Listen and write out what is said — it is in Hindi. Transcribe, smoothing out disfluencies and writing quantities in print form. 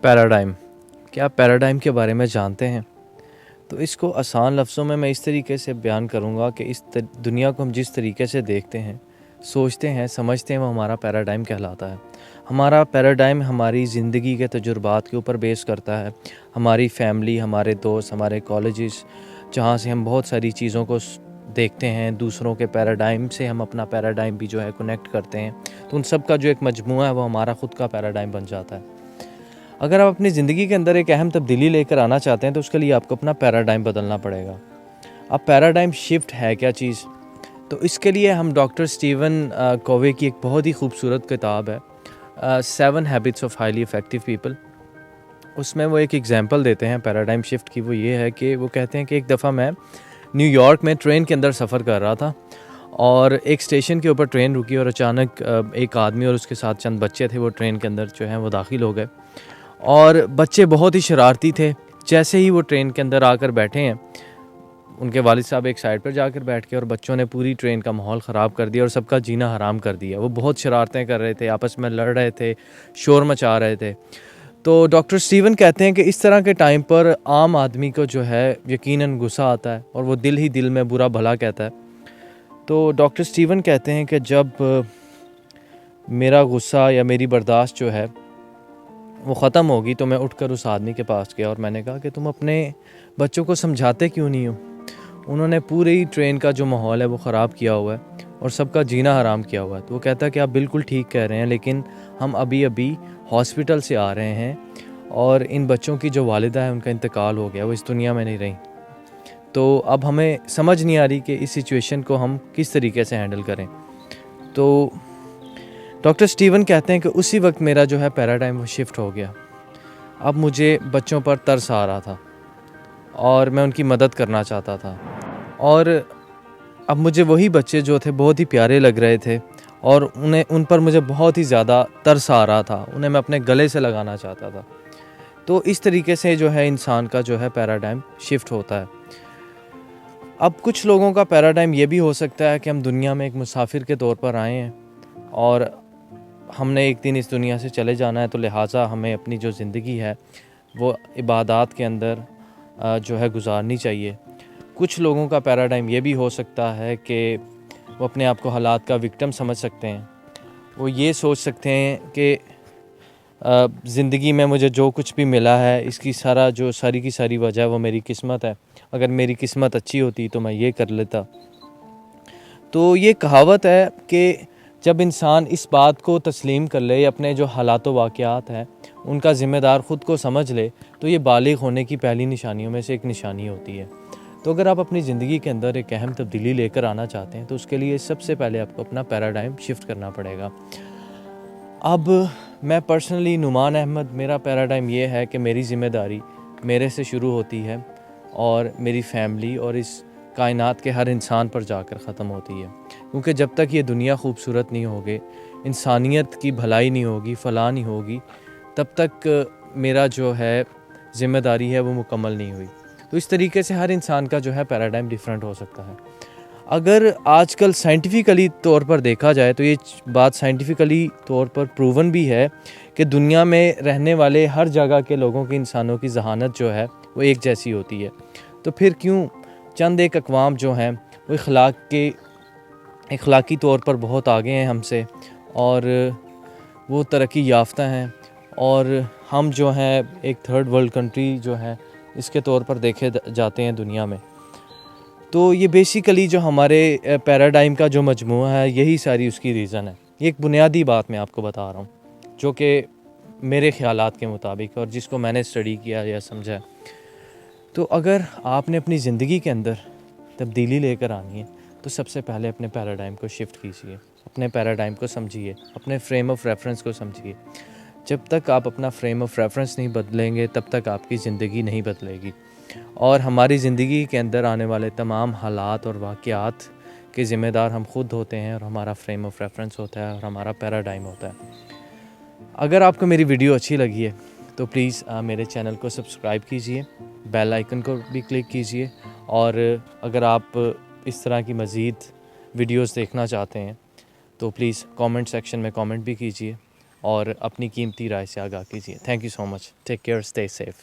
पैराडाइम, क्या आप पैराडाइम के बारे में जानते हैं? तो इसको आसान लफ्ज़ों में मैं इस तरीके से बयान करूँगा कि दुनिया को हम जिस तरीके से देखते हैं, सोचते हैं, समझते हैं, वो हमारा पैराडाइम कहलाता है। हमारा पैराडाइम हमारी ज़िंदगी के तजुर्बात के ऊपर बेस करता है। हमारी फैमिली, हमारे दोस्त, हमारे कॉलेजेस, जहाँ से हम बहुत सारी चीज़ों को देखते हैं, दूसरों के पैराडाइम से हम अपना पैराडाइम भी जो है कनेक्ट करते हैं। तो उन सब का जो एक मजमूआ है वो हमारा ख़ुद का पैराडाइम बन जाता है। अगर आप अपनी ज़िंदगी के अंदर एक अहम तब्दीली लेकर आना चाहते हैं तो उसके लिए आपको अपना पैराडाइम बदलना पड़ेगा। अब पैराडाइम शिफ्ट है क्या चीज़? तो इसके लिए हम डॉक्टर स्टीवन कोवे की एक बहुत ही खूबसूरत किताब है 7 habits of highly effective people. उसमें वो एक एग्जांपल देते हैं पैराडाइम शिफ्ट की। वो ये है कि वो कहते हैं कि एक दफ़ा मैं न्यूयॉर्क में ट्रेन के अंदर सफ़र कर रहा था और एक स्टेशन के ऊपर ट्रेन रुकी और अचानक एक आदमी और उसके साथ चंद बच्चे थे, वो ट्रेन के अंदर जो हैं वो दाखिल हो गए और बच्चे बहुत ही शरारती थे। जैसे ही वो ट्रेन के अंदर आकर बैठे हैं, उनके वालिद साहब एक साइड पर जाकर बैठ के और बच्चों ने पूरी ट्रेन का माहौल ख़राब कर दिया और सबका जीना हराम कर दिया। वो बहुत शरारतें कर रहे थे, आपस में लड़ रहे थे, शोर मचा रहे थे। तो डॉक्टर स्टीवन कहते हैं कि इस तरह के टाइम पर आम आदमी को जो है यकीनन गुस्सा आता है और वो दिल ही दिल में बुरा भला कहता है। तो डॉक्टर स्टीवन कहते हैं कि जब मेरा गुस्सा या मेरी बर्दाश्त जो है वो ख़त्म होगी तो मैं उठकर उस आदमी के पास गया और मैंने कहा कि तुम अपने बच्चों को समझाते क्यों नहीं हो? उन्होंने पूरी ट्रेन का जो माहौल है वो ख़राब किया हुआ है और सबका जीना हराम किया हुआ है। तो वो कहता है कि आप बिल्कुल ठीक कह रहे हैं, लेकिन हम अभी अभी हॉस्पिटल से आ रहे हैं और इन बच्चों की जो वालिदा है उनका इंतकाल हो गया, वो इस दुनिया में नहीं रही। तो अब हमें समझ नहीं आ रही कि इस सिचुएशन को हम किस तरीके से हैंडल करें। तो डॉक्टर स्टीवन कहते हैं कि उसी वक्त मेरा जो है पैराडाइम वो शिफ्ट हो गया। अब मुझे बच्चों पर तरस आ रहा था और मैं उनकी मदद करना चाहता था और अब मुझे वही बच्चे जो थे बहुत ही प्यारे लग रहे थे और उन पर मुझे बहुत ही ज़्यादा तरस आ रहा था, उन्हें मैं अपने गले से लगाना चाहता था। तो इस तरीके से जो है इंसान का जो है पैराडाइम शिफ्ट होता है। अब कुछ लोगों का पैराडाइम ये भी हो सकता है कि हम दुनिया में एक मुसाफिर के तौर पर आए हैं और हमने एक दिन इस दुनिया से चले जाना है, तो लिहाजा हमें अपनी जो ज़िंदगी है वो इबादत के अंदर जो है गुजारनी चाहिए। कुछ लोगों का पैराडाइम ये भी हो सकता है कि वो अपने आप को हालात का विक्टिम समझ सकते हैं। वो ये सोच सकते हैं कि ज़िंदगी में मुझे जो कुछ भी मिला है इसकी सारी की सारी वजह वो मेरी किस्मत है। अगर मेरी किस्मत अच्छी होती तो मैं ये कर लेता। तो ये कहावत है कि जब इंसान इस बात को तस्लीम कर ले, अपने जो हालात व वाक़यात हैं उनका ज़िम्मेदार ख़ुद को समझ ले, तो ये बालिग़ होने की पहली निशानियों में से एक निशानी होती है। तो अगर आप अपनी ज़िंदगी के अंदर एक अहम तब्दीली लेकर आना चाहते हैं तो उसके लिए सबसे पहले आपको अपना पैराडाइम शिफ्ट करना पड़ेगा। अब मैं पर्सनली नुमान अहमद, मेरा पैराडाइम ये है कि मेरी ज़िम्मेदारी मेरे से शुरू होती है और मेरी फैमिली और इस कायनात के हर इंसान पर जाकर ख़त्म होती है। क्योंकि जब तक ये दुनिया खूबसूरत नहीं होगी, इंसानियत की भलाई नहीं होगी, फ़लाह नहीं होगी, तब तक मेरा जो है ज़िम्मेदारी है वो मुकम्मल नहीं हुई। तो इस तरीके से हर इंसान का जो है पैराडाइम डिफरेंट हो सकता है। अगर आजकल साइंटिफिकली तौर पर देखा जाए तो ये बात साइंटिफिकली तौर पर प्रूवन भी है कि दुनिया में रहने वाले हर जगह के लोगों की, इंसानों की ज़हानत जो है वो एक जैसी होती है। तो फिर क्यों चंद एक अक़वाम जो हैं वो इखलाकी तौर पर बहुत आगे हैं हमसे और वो तरक्की याफ्ता हैं और हम जो हैं एक थर्ड वर्ल्ड कंट्री जो है इसके तौर पर देखे जाते हैं दुनिया में। तो ये बेसिकली जो हमारे पैराडाइम का जो मजमूआ है यही सारी उसकी रीज़न है। ये एक बुनियादी बात मैं आपको बता रहा हूँ जो कि मेरे ख़यालात के मुताबिक और जिसको मैंने स्टडी किया या समझा। तो अगर आपने अपनी ज़िंदगी के अंदर तब्दीली लेकर आनी है तो सबसे पहले अपने पैराडाइम को शिफ्ट कीजिए, अपने पैराडाइम को समझिए, अपने फ्रेम ऑफ रेफरेंस को समझिए। जब तक आप अपना फ्रेम ऑफ रेफरेंस नहीं बदलेंगे तब तक आपकी ज़िंदगी नहीं बदलेगी और हमारी ज़िंदगी के अंदर आने वाले तमाम हालात और वाक़यात के ज़िम्मेदार हम खुद होते हैं और हमारा फ्रेम ऑफ रेफरेंस होता है और हमारा पैराडाइम होता है। अगर आपको मेरी वीडियो अच्छी लगी है तो प्लीज़ मेरे चैनल को सब्सक्राइब कीजिए, बेल आइकन को भी क्लिक कीजिए और अगर आप इस तरह की मज़ीद वीडियोस देखना चाहते हैं तो प्लीज़ कमेंट सेक्शन में कमेंट भी कीजिए और अपनी कीमती राय से आगाह कीजिए। Thank you so much. Take care, stay safe.